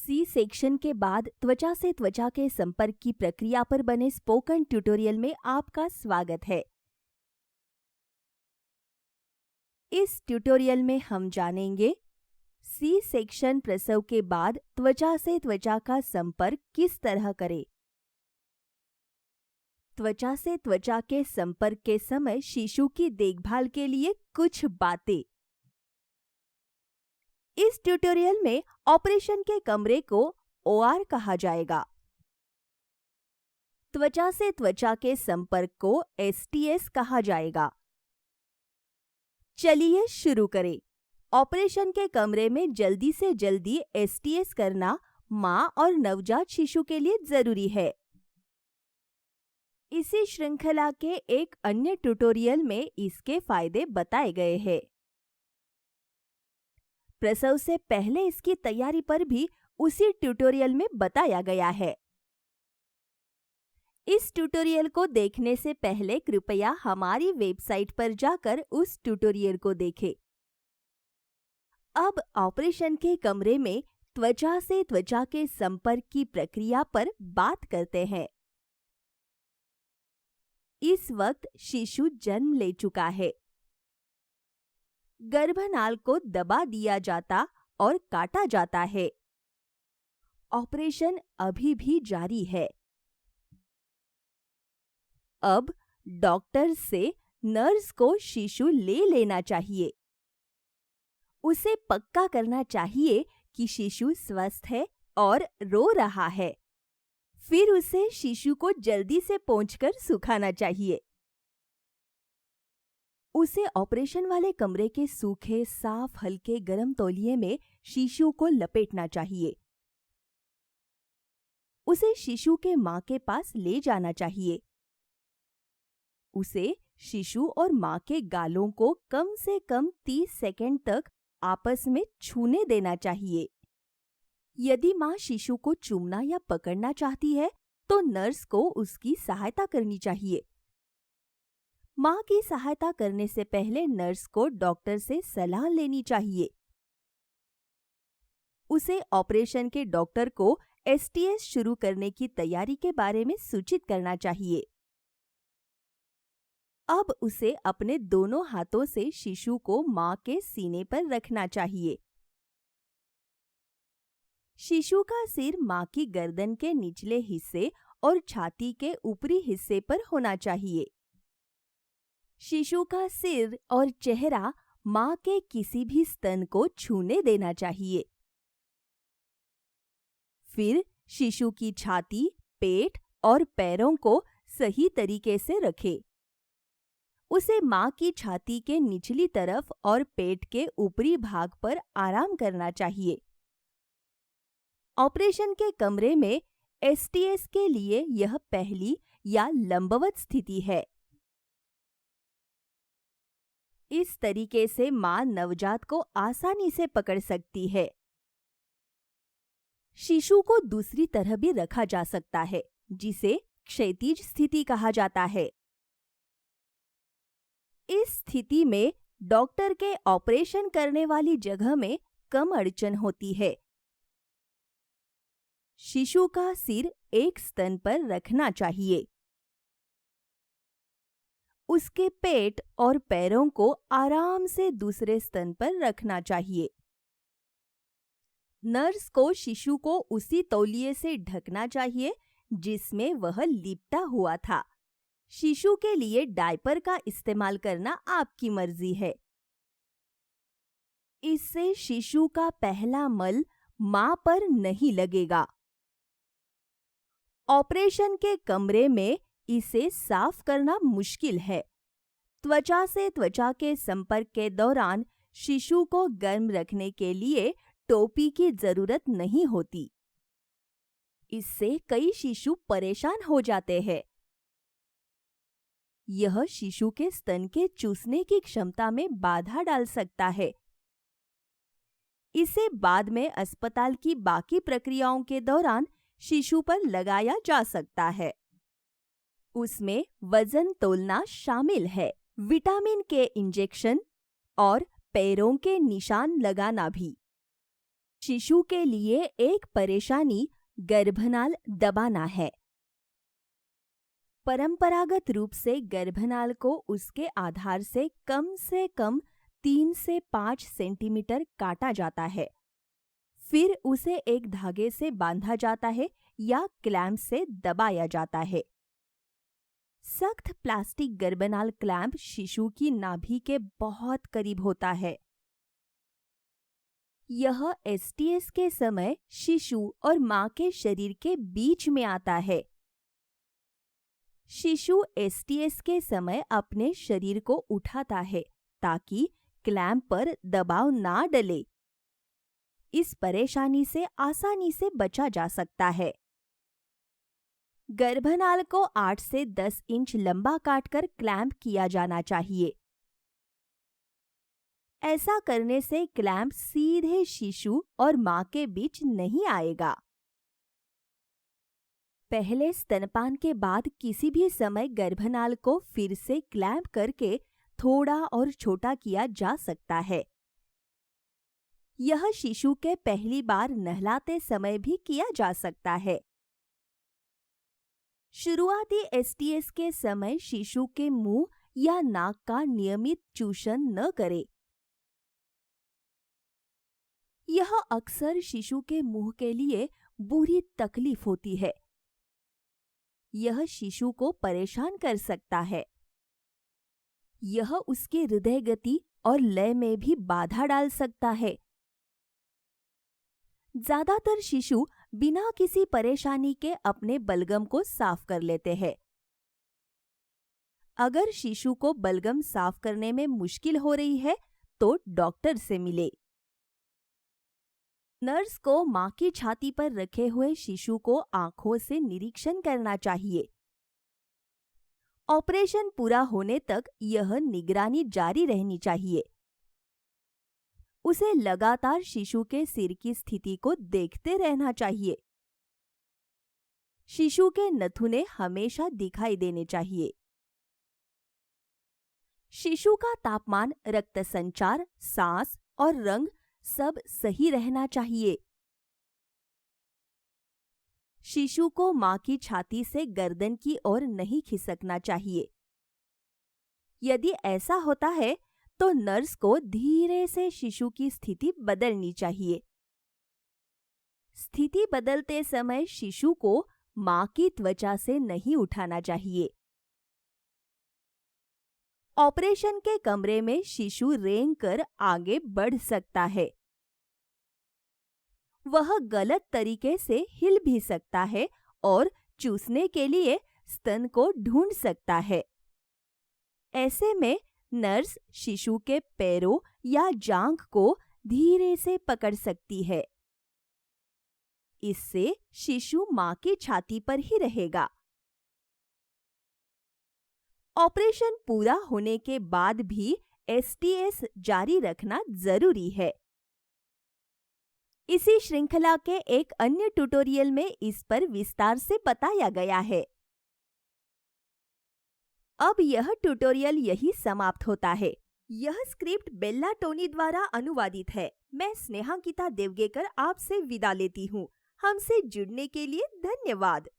C section के बाद त्वचा से त्वचा के संपर्क की प्रक्रिया पर बने स्पोकन ट्यूटोरियल में आपका स्वागत है। इस ट्यूटोरियल में हम जानेंगे सी सेक्शन प्रसव के बाद त्वचा से त्वचा का संपर्क किस तरह करें। त्वचा से त्वचा के संपर्क के समय शिशु की देखभाल के लिए कुछ बातें। इस ट्यूटोरियल में ऑपरेशन के कमरे को ओआर कहा जाएगा। त्वचा से त्वचा के संपर्क को एसटीएस कहा जाएगा। चलिए शुरू करें। ऑपरेशन के कमरे में जल्दी से जल्दी एसटीएस करना मां और नवजात शिशु के लिए जरूरी है। इसी श्रृंखला के एक अन्य ट्यूटोरियल में इसके फायदे बताए गए हैं। प्रसव से पहले इसकी तैयारी पर भी उसी ट्यूटोरियल में बताया गया है। इस ट्यूटोरियल को देखने से पहले कृपया हमारी वेबसाइट पर जाकर उस ट्यूटोरियल को देखें। अब ऑपरेशन के कमरे में त्वचा से त्वचा के संपर्क की प्रक्रिया पर बात करते हैं। इस वक्त शिशु जन्म ले चुका है। गर्भनाल को दबा दिया जाता और काटा जाता है। ऑपरेशन अभी भी जारी है। अब डॉक्टर से नर्स को शिशु ले लेना चाहिए। उसे पक्का करना चाहिए कि शिशु स्वस्थ है और रो रहा है। फिर उसे शिशु को जल्दी से पोंछकर सुखाना चाहिए। उसे ऑपरेशन वाले कमरे के सूखे, साफ, हल्के गर्म तौलिए में शिशु को लपेटना चाहिए। उसे शिशु के मां के पास ले जाना चाहिए। उसे शिशु और मां के गालों को कम से कम 30 सेकंड तक आपस में छूने देना चाहिए। यदि मां शिशु को चूमना या पकड़ना चाहती है तो नर्स को उसकी सहायता करनी चाहिए। मां की सहायता करने से पहले नर्स को डॉक्टर से सलाह लेनी चाहिए। उसे ऑपरेशन के डॉक्टर को एसटीएस शुरू करने की तैयारी के बारे में सूचित करना चाहिए। अब उसे अपने दोनों हाथों से शिशु को मां के सीने पर रखना चाहिए। शिशु का सिर मां की गर्दन के निचले हिस्से और छाती के ऊपरी हिस्से पर होना चाहिए। शिशु का सिर और चेहरा मां के किसी भी स्तन को छूने देना चाहिए। फिर शिशु की छाती, पेट और पैरों को सही तरीके से रखें। उसे मां की छाती के निचली तरफ और पेट के ऊपरी भाग पर आराम करना चाहिए। ऑपरेशन के कमरे में एसटीएस के लिए यह पहली या लंबवत स्थिति है। इस तरीके से मां नवजात को आसानी से पकड़ सकती है। शिशु को दूसरी तरह भी रखा जा सकता है, जिसे क्षैतिज स्थिति कहा जाता है। इस स्थिति में डॉक्टर के ऑपरेशन करने वाली जगह में कम अड़चन होती है। शिशु का सिर एक स्तन पर रखना चाहिए। उसके पेट और पैरों को आराम से दूसरे स्तन पर रखना चाहिए। नर्स को शिशु को उसी तौलिए से ढकना चाहिए जिसमें वह लिपटा हुआ था। शिशु के लिए डायपर का इस्तेमाल करना आपकी मर्जी है। इससे शिशु का पहला मल मां पर नहीं लगेगा। ऑपरेशन के कमरे में इसे साफ करना मुश्किल है। त्वचा से त्वचा के संपर्क के दौरान शिशु को गर्म रखने के लिए टोपी की जरूरत नहीं होती। इससे कई शिशु परेशान हो जाते हैं। यह शिशु के स्तन के चूसने की क्षमता में बाधा डाल सकता है। इसे बाद में अस्पताल की बाकी प्रक्रियाओं के दौरान शिशु पर लगाया जा सकता है। उसमें वजन तोलना शामिल है, विटामिन के इंजेक्शन और पैरों के निशान लगाना भी। शिशु के लिए एक परेशानी गर्भनाल दबाना है। परंपरागत रूप से गर्भनाल को उसके आधार से कम 3 से 5 सेंटीमीटर काटा जाता है। फिर उसे एक धागे से बांधा जाता है या क्लैंप से दबाया जाता है। सख्त प्लास्टिक गर्भनाल क्लैंप शिशु की नाभि के बहुत करीब होता है। यह एसटीएस के समय शिशु और मां के शरीर के बीच में आता है। शिशु एसटीएस के समय अपने शरीर को उठाता है ताकि क्लैंप पर दबाव ना डले। इस परेशानी से आसानी से बचा जा सकता है। गर्भनाल को 8 से 10 इंच लंबा काटकर क्लैंप किया जाना चाहिए। ऐसा करने से क्लैंप सीधे शिशु और मां के बीच नहीं आएगा। पहले स्तनपान के बाद किसी भी समय गर्भनाल को फिर से क्लैंप करके थोड़ा और छोटा किया जा सकता है। यह शिशु के पहली बार नहलाते समय भी किया जा सकता है। शुरुआती एसटीएस के समय शिशु के मुंह या नाक का नियमित चूषण न करें। यह अक्सर शिशु के मुंह के लिए बुरी तकलीफ होती है। यह शिशु को परेशान कर सकता है। यह उसके हृदय गति और लय में भी बाधा डाल सकता है। ज्यादातर शिशु बिना किसी परेशानी के अपने बलगम को साफ कर लेते हैं। अगर शिशु को बलगम साफ करने में मुश्किल हो रही है तो डॉक्टर से मिले। नर्स को मां की छाती पर रखे हुए शिशु को आंखों से निरीक्षण करना चाहिए। ऑपरेशन पूरा होने तक यह निगरानी जारी रहनी चाहिए। उसे लगातार शिशु के सिर की स्थिति को देखते रहना चाहिए। शिशु के नथुने हमेशा दिखाई देने चाहिए। शिशु का तापमान, रक्त संचार, सांस और रंग सब सही रहना चाहिए। शिशु को मां की छाती से गर्दन की ओर नहीं खिसकना चाहिए। यदि ऐसा होता है तो नर्स को धीरे से शिशु की स्थिति बदलनी चाहिए। स्थिति बदलते समय शिशु को मां की त्वचा से नहीं उठाना चाहिए। ऑपरेशन के कमरे में शिशु रेंग कर आगे बढ़ सकता है। वह गलत तरीके से हिल भी सकता है और चूसने के लिए स्तन को ढूंढ सकता है। ऐसे में नर्स शिशु के पैरों या जांघ को धीरे से पकड़ सकती है। इससे शिशु मां की छाती पर ही रहेगा। ऑपरेशन पूरा होने के बाद भी एसटीएस जारी रखना जरूरी है। इसी श्रृंखला के एक अन्य ट्यूटोरियल में इस पर विस्तार से बताया गया है। अब यह ट्यूटोरियल यही समाप्त होता है। यह स्क्रिप्ट बेल्ला टोनी द्वारा अनुवादित है। मैं स्नेहांकिता देवगेकर आपसे विदा लेती हूँ। हमसे जुड़ने के लिए धन्यवाद।